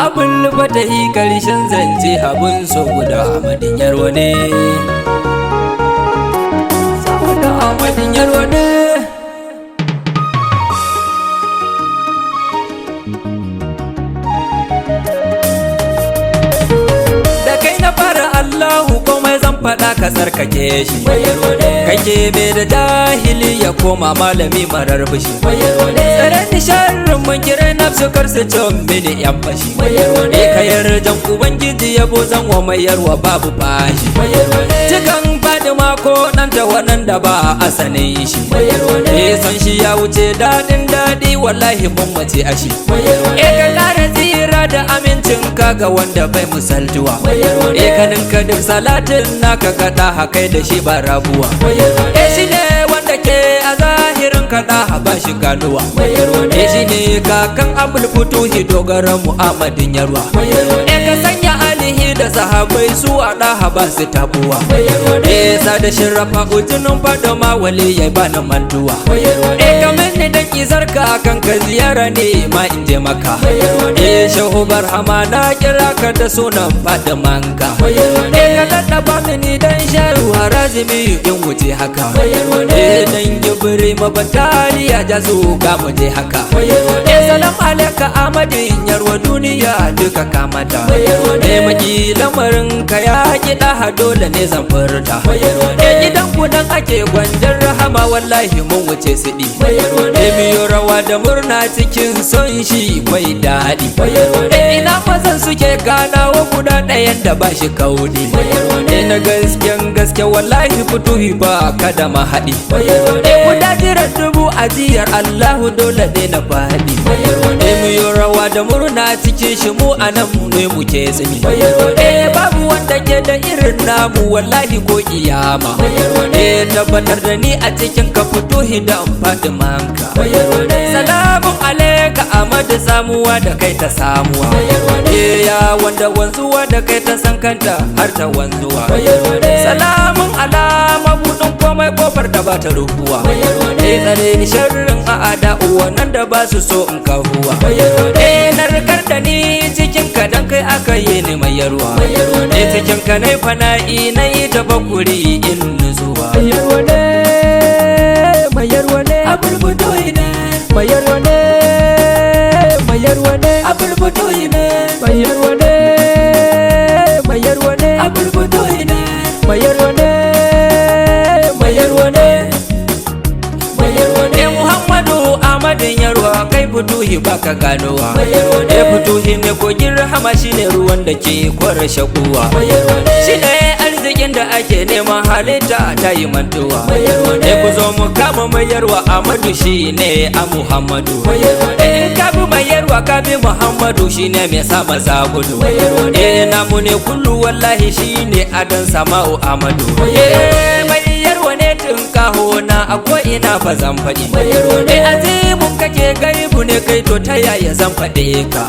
Abin fatahi karshen zance abin so guda Ahmadin Yarwa ne. Saboda Ahmadin Yarwa ne. Da kai na fara Allahu komai zan faɗa ka tsarkake shi. Kake bai da jahili ya koma malami marar fushi. Tsare ni sharrin mun kira nafsu kar su can mini yan fashi. Ka yarjan ubangiji yabo zan wa mai yarwa babu fashi. Cikan Fadima ko ɗanta waɗanda ba a sanin shi. San shi ya wuce daɗin daɗi wallahi mun mace a shi. Ka ƙara tsira da amincin ka ga wanda bai misaltuwa. Ka ninka duk salatin naka kaɗa hakai da shi ba rabuwa. Shi ne wanda ke a zahirin kaɗa ba shi ganuwa. Shi ne kakan Abul Futuhi dogaran Ahmadin Yarwa. Ka sanya alihi da sahabai su a ɗaha ba su tabuwa. Sa da shirrafa ujinin Fadima wali ya ba na mantuwa. Kamar ni da kizarka kan ka ziyara ne ma in je maka. Shehu Barhama na kira ka da sunan Fadimanka. Ka laɗaba mini dan Shehu Harazimi in wuce haka. Dan Gibri mabataliya jazu ga mu je haka. Salam alaika Ahmadin Yarwa duniya duka kamata. Maki lamarin ka ya kiɗa dole ne zan furta. Gidan ku dan ake gwanjar rahama wallahi mun wuce siɗi. Miyo rawa da murna cikin son shi mai daɗi. Ina mazan suke ganawa guda ɗayan da ba shi kaudi. Na gasken gaske wallahi Futuhi ba kada mahaɗi. Guda jiran dubu ajiyar Allahu dole ne na faɗi. Miyo rawa da murna cikin shi mu anan ne muke tsimi. Babu wanda ke da irin namu wallahi ko iyama. Tabbatar da ni a cikin ka Futuhi da Fadimanka. Salamun alaika Ahmad samuwa da kai ta samuwa. Ya wanda wanzuwa da kai ta san kanta har ta wanzuwa. Salamun ala mabudin komai kofar da ba ta rufuwa. Tsare ni sharrin a'ada wannan da ba su so in kahuwa. Narkar da ni cikin ka dan kai aka yi ni mai yarwa. Cikin ka nai fana'i na yi tafakkuri in nuzuwa. Mayarwa ne Abul Futuhi ne. Mayarwa ne Abul Futuhi ne. Mayarwa ne Abul Futuhi ne. Mayarwa ne Muhammadu Ahmadin Yarwa kai Futuhi baka ganowa. Futuhi ne kogin rahama shine ruwan da ke kwara shakuwa. Shine arzikin da ake neman halitta ta yi mantuwa. Ku zo mu kama mai yarwa Ahmadu shine a Muhammadu. In ka bi mai yarwa ka bi Muhammadu shine mai sa maza gudu. Namu ne kullu wallahi shine adan sama'u Ahmadu. Mai yarwa ne tun kaho na a ko'ina fa zan faɗi. Azimun kake gaibu ne kai to ta yaya zan faɗe ka.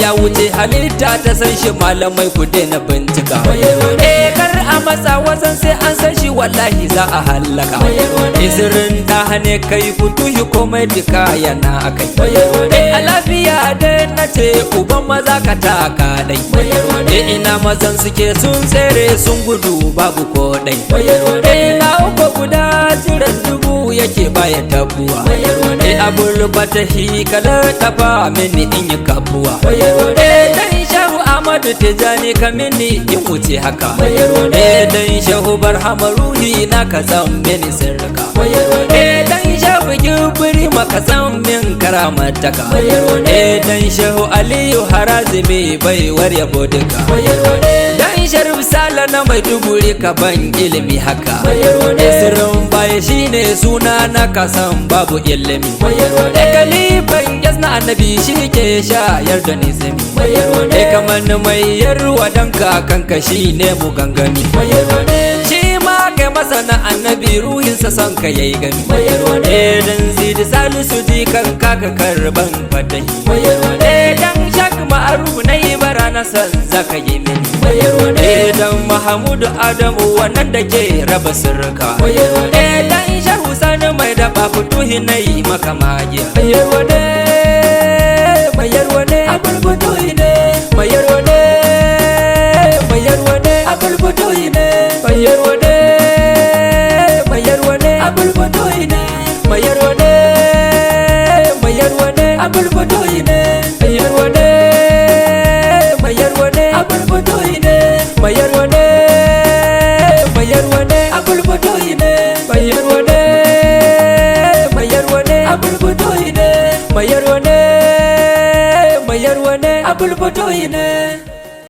Ya wuce halitta ta san shi malamai ku daina bincika. Kar a matsa wasan sai an san shi wallahi za a hallaka. Sirrin da hane kai Futuhi komai duka yana akai. A lafiya dai na ce uban maza ka taka dai. Ina mazan suke sun tsere sun gudu babu ko dai. Na uku guda jiran dubu yake baya tabuwa. Abul Fatahi kala tafa mini in yi kabuwa. Dan Shehu Ahmadu Tijani ka mini in wuce haka. Dan Shehu Barhama ruhi na ka zan mini sirrika. Dan Shehu Gibri maka zan min karamataka. Dan Shehu Aliyu Harazimi baiwar yabo duka. Dan Sharif Sala na Maiduguri ka ban ilimi haka. Sirrin baya shine suna na kasan babu ilimi. Kalifan yas na annabi shi ke shayar da nizimi. Kamar mai yarwa dan kakanka shi ne mu gangami. Shi ma kai masa na annabi ruhinsa son ka yayi gami. Dan Sidi Salisu ji kan kaka karban fatahi. Dan Shak Ma'aruf na yi bara na san zaka yi mini. Dan Mahamudu Adamu wannan da ke raba sirrika. Dan Shehu Sani mai da Futuhi na yi maka magiya. mayarwa ne abul futuhi ne mayarwa ne mayarwa ne abul futuhi ne mayarwa ne mayarwa ne abul futuhi ne mayarwa ne mayarwa ne abul futuhi ne mayarwa ne mayarwa ne abul futuhi ne mayarwa ne mayarwa ne abul futuhi ne mayarwa ne mayarwa ne abul futuhi ne mayarwa ne mayarwa ne abul futuhi ne